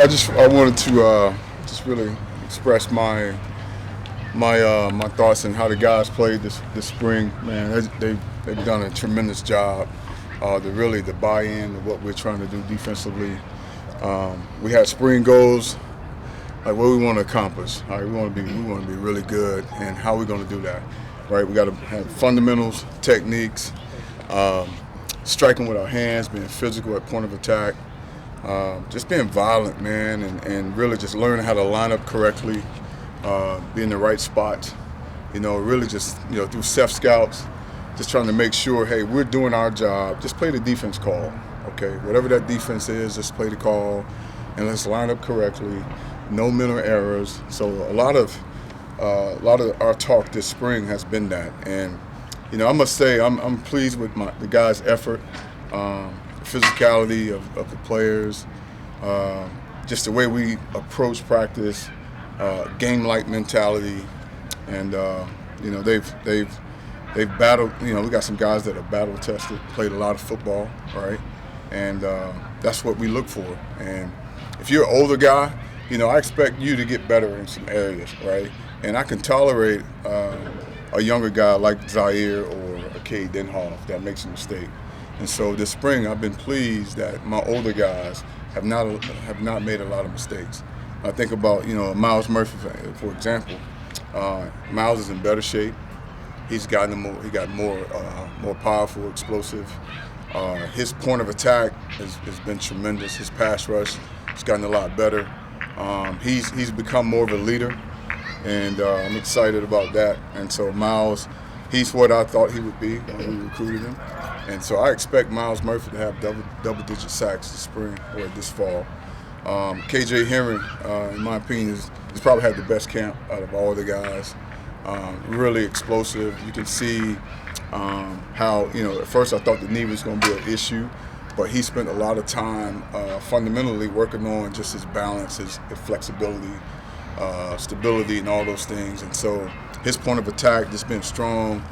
I wanted to just really express my thoughts on how the guys played this spring. Man, they've done a tremendous job. The buy-in of what we're trying to do defensively. We had spring goals, like what we want to accomplish. All right, we want to be really good, and how we're going to do that. Right, we got to have fundamentals, techniques, striking with our hands, being physical at point of attack. Just being violent, man, and really just learning how to line up correctly, be in the right spot. Really just, through self-scouts, just trying to make sure, hey, we're doing our job. Just play the defense call, okay? Whatever that defense is, just play the call, and let's line up correctly. No mental errors. So a lot of our talk this spring has been that, and I must say I'm pleased with the guys' effort. Physicality of the players, just the way we approach practice, game-like mentality, and they've battled. We got some guys that are battle tested, played a lot of football, right? And that's what we look for. And if you're an older guy, I expect you to get better in some areas, right? And I can tolerate a younger guy like Zaire or a Cade Denhoff that makes a mistake. And so this spring, I've been pleased that my older guys have not made a lot of mistakes. I think about Miles Murphy, for example. Miles is in better shape. He's gotten more powerful, explosive. His point of attack has been tremendous. His pass rush has gotten a lot better. He's become more of a leader, and I'm excited about that. And so Miles, he's what I thought he would be when we recruited him. And so I expect Miles Murphy to have double-digit sacks this spring or this fall. KJ Heron, in my opinion, has probably had the best camp out of all the guys. Really explosive. You can see how, at first I thought the knee was going to be an issue, but he spent a lot of time fundamentally working on just his balance, his flexibility, stability, and all those things. And so his point of attack just been strong.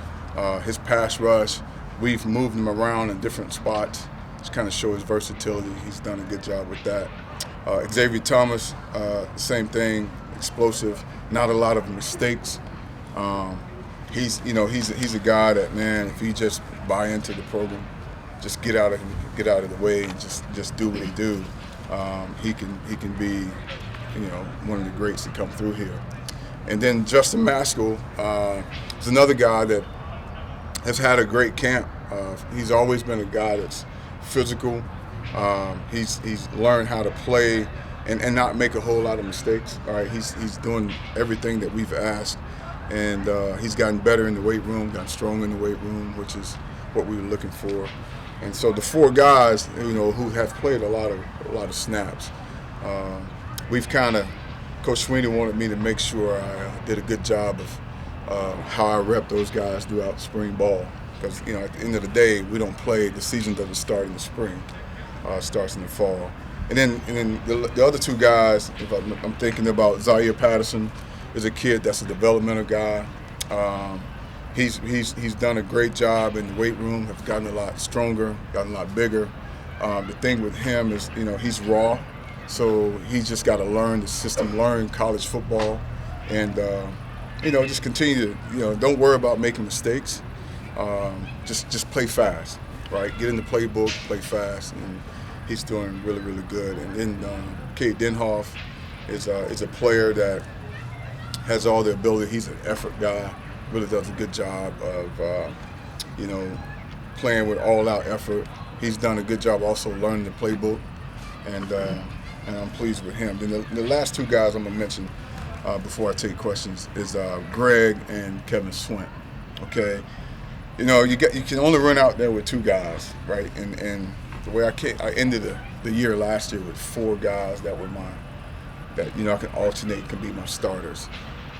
His pass rush, we've moved him around in different spots to kind of show his versatility. He's done a good job with that. Xavier Thomas, same thing, explosive, not a lot of mistakes. He's a guy that, man, if he just buy into the program, just get out of the way and just do what he do, he can be, one of the greats that come through here. And then Justin Maskel is another guy that has had a great camp. He's always been a guy that's physical. He's learned how to play and not make a whole lot of mistakes. All right, he's doing everything that we've asked, and he's gotten better in the weight room, gotten strong in the weight room, which is what we were looking for. And so the four guys, who have played a lot of snaps, we've kind of, Coach Swint wanted me to make sure I did a good job of how I rep those guys throughout spring ball, because at the end of the day, we don't play. The season doesn't start in the spring; it starts in the fall. And then the other two guys, if I'm thinking about Zaire Patterson, is a kid that's a developmental guy. He's done a great job in the weight room. Have gotten a lot stronger, gotten a lot bigger. The thing with him is, he's raw, so he's just got to learn the system, learn college football, and just continue to, don't worry about making mistakes. Just play fast, right? Get in the playbook, play fast, and he's doing really, really good. And then Cade Denhoff is a player that has all the ability. He's an effort guy, really does a good job of, playing with all-out effort. He's done a good job also learning the playbook, and I'm pleased with him. Then the last two guys I'm going to mention before I take questions is Greg and Kevin Swint. Okay, you can only run out there with two guys, right? And the way I ended the year last year with four guys that were I can alternate, can be my starters.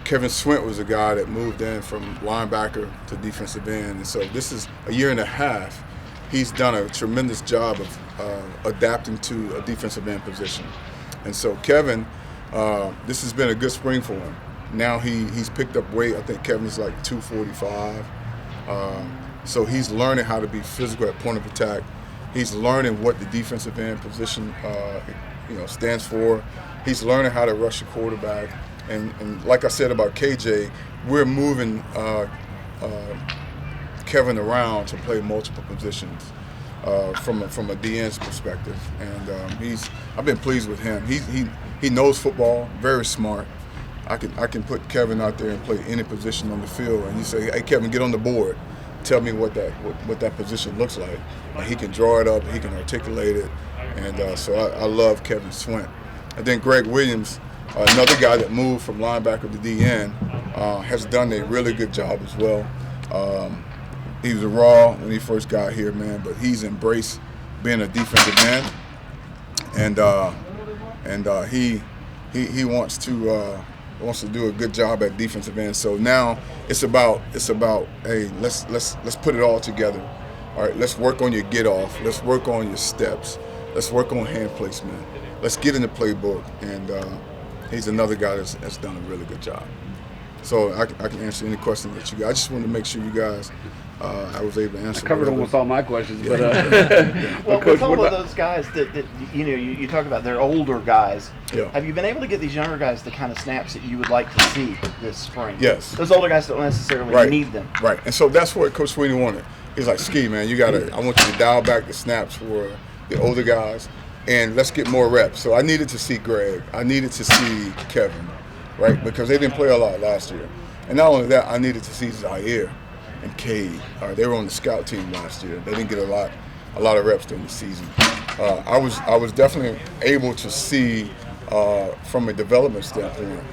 Kevin Swint was a guy that moved in from linebacker to defensive end, and so this is a year and a half. He's done a tremendous job of adapting to a defensive end position. And so Kevin, this has been a good spring for him. Now he's picked up weight. I think Kevin's like 245. So he's learning how to be physical at point of attack. He's learning what the defensive end position stands for. He's learning how to rush a quarterback, and like I said about KJ, we're moving Kevin around to play multiple positions from a DN's perspective, and I've been pleased with him. He knows football, very smart. I can put Kevin out there and play any position on the field, and you say, hey Kevin, get on the board, tell me what that position looks like, and he can draw it up, he can articulate it, and so I love Kevin Swint. And then Greg Williams, another guy that moved from linebacker to DN, has done a really good job as well. He was raw when he first got here, man, but he's embraced being a defensive end, and he wants to do a good job at defensive end. So now it's about hey, let's put it all together. All right, let's work on your get off. Let's work on your steps. Let's work on hand placement. Let's get in the playbook. And he's another guy that's done a really good job. So I can answer any question that you got. I just wanted to make sure you guys, I was able to answer. I covered almost all my questions, but well, Coach, with all of those guys that you talk about, they're older guys. Yeah. Have you been able to get these younger guys the kind of snaps that you would like to see this spring? Yes. Those older guys don't necessarily need them. Right, and so that's what Coach Sweeney wanted. He's like, Ski, man, I want you to dial back the snaps for the older guys, and let's get more reps. So I needed to see Greg. I needed to see Kevin, right, because they didn't play a lot last year. And not only that, I needed to see Zaire and Cade. They were on the scout team last year. They didn't get a lot of reps during the season. I was definitely able to see from a development standpoint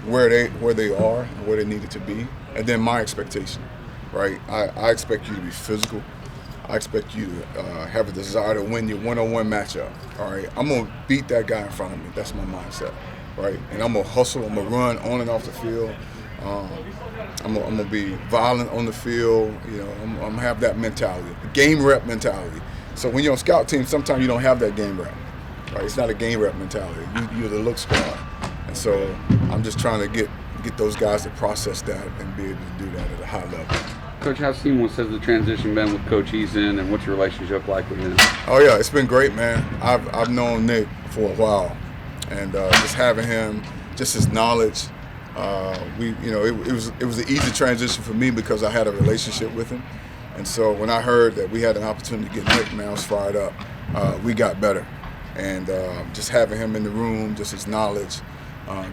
where they are and where they needed to be, and then my expectation. Right, I expect you to be physical. I expect you to have a desire to win your one-on-one matchup. All right, I'm gonna beat that guy in front of me. That's my mindset. Right, and I'm gonna hustle. I'm gonna run on and off the field. I'm gonna be violent on the field. I'm gonna have that mentality, game rep mentality. So when you're on scout team, sometimes you don't have that game rep. Right, it's not a game rep mentality. You're the look squad, and so I'm just trying to get those guys to process that and be able to do that at a high level. Coach, how seamless has the transition been with Coach Eason, and what's your relationship like with him? Oh yeah, it's been great, man. I've known Nick for a while, and just having him, just his knowledge, it was an easy transition for me because I had a relationship with him, and so when I heard that we had an opportunity to get Nick, man, I was fired up. We got better, and just having him in the room, just his knowledge,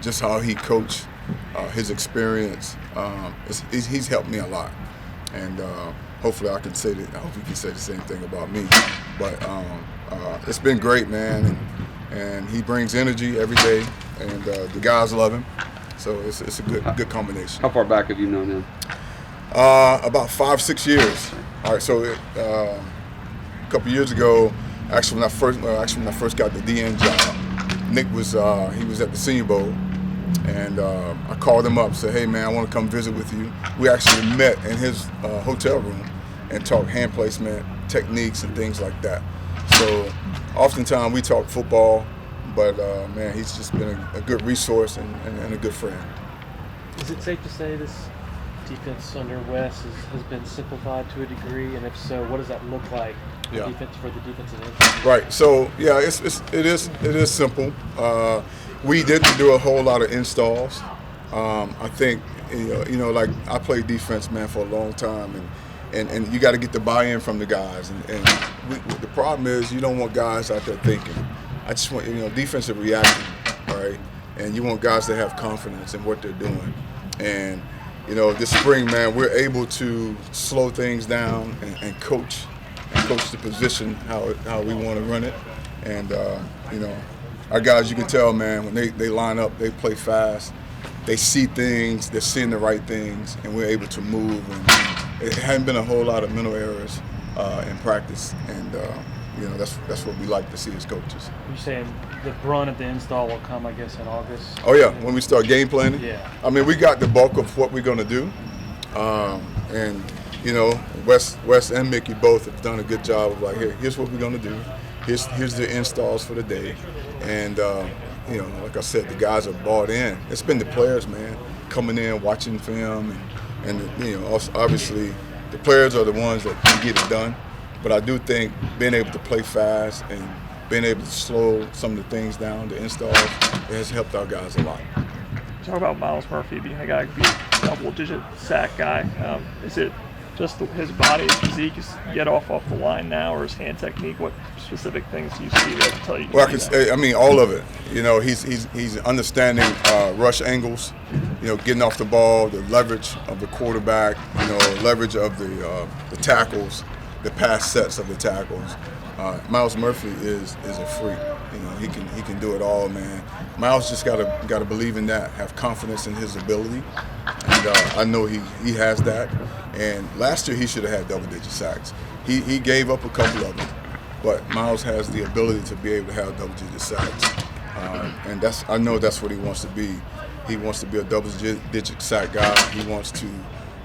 just how he coached, his experience, he's helped me a lot. And hopefully I can say that. I hope he can say the same thing about me. But it's been great, man, and he brings energy every day, and the guys love him. So it's a good combination. How far back have you known him? About 5-6 years. All right. So a couple years ago, actually when I first got the DN job, Nick was at the Senior Bowl. And I called him up and said, hey, man, I want to come visit with you. We actually met in his hotel room and talked hand placement, techniques, and things like that. So oftentimes we talk football, but, man, he's just been a good resource and a good friend. Is it safe to say this defense under Wes has been simplified to a degree? And if so, what does that look like defense for the defensive end? Right. So, yeah, it is simple. We didn't do a whole lot of installs. I think, like I played defense, man, for a long time, and you got to get the buy-in from the guys. And the problem is you don't want guys out there thinking. I just want, defensive reaction, all right? And you want guys to have confidence in what they're doing. And, this spring, man, we're able to slow things down and coach the position how we want to run it. And, our guys, you can tell, man, when they line up, they play fast. They see things, they're seeing the right things, and we're able to move. And it hadn't been a whole lot of mental errors in practice, and that's what we like to see as coaches. You're saying the brunt of the install will come, I guess, in August? Oh yeah, when we start game planning. Yeah. I mean, we got the bulk of what we're going to do, and Wes and Mickey both have done a good job of here's what we're going to do. Here's the installs for the day. And, like I said, the guys are bought in. It's been the players, man, coming in, watching film. And obviously the players are the ones that can get it done. But I do think being able to play fast and being able to slow some of the things down, the installs, it has helped our guys a lot. Talk about Miles Murphy being a guy who could be a double-digit sack guy. Is it just his body, his physique, is get off the line now, or his hand technique? What specific things do you see that tell you? Well, I mean, all of it. You know, he's understanding rush angles. You know, getting off the ball, the leverage of the quarterback. You know, leverage of the tackles, the pass sets of the tackles. Miles Murphy is a freak. You know, he can do it all, man. Miles just gotta believe in that, have confidence in his ability, and I know he has that. And last year he should have had double-digit sacks. He gave up a couple of them, but Miles has the ability to be able to have double-digit sacks, and I know that's what he wants to be. He wants to be a double-digit sack guy. He wants to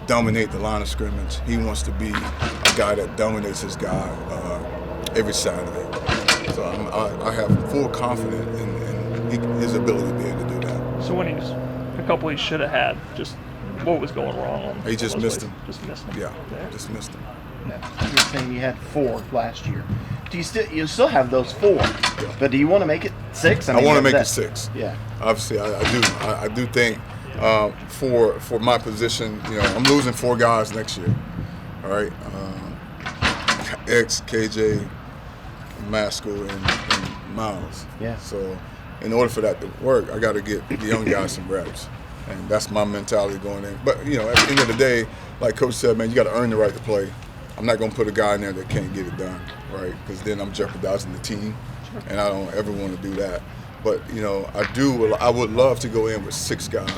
dominate the line of scrimmage. He wants to be a guy that dominates his guy every Saturday. So I have full confidence in his ability to be able to do that. So when a couple he should have had, just what was going wrong? He just missed him. Just missed him. Yeah, just missed him. You were saying you had 4 last year. Do you still have those 4? Yeah. But do you want to make it 6? I want to make it 6. Yeah. Obviously, I do. I do think for my position, you know, I'm losing 4 guys next year. All right, X, KJ, Maskel, and Miles. Yeah. So, in order for that to work, I got to get the young guys some reps, and that's my mentality going in. But you know, at the end of the day, like Coach said, man, you got to earn the right to play. I'm not going to put a guy in there that can't get it done, right? Because then I'm jeopardizing the team, and I don't ever want to do that. But you know, I would love to go in with 6 guys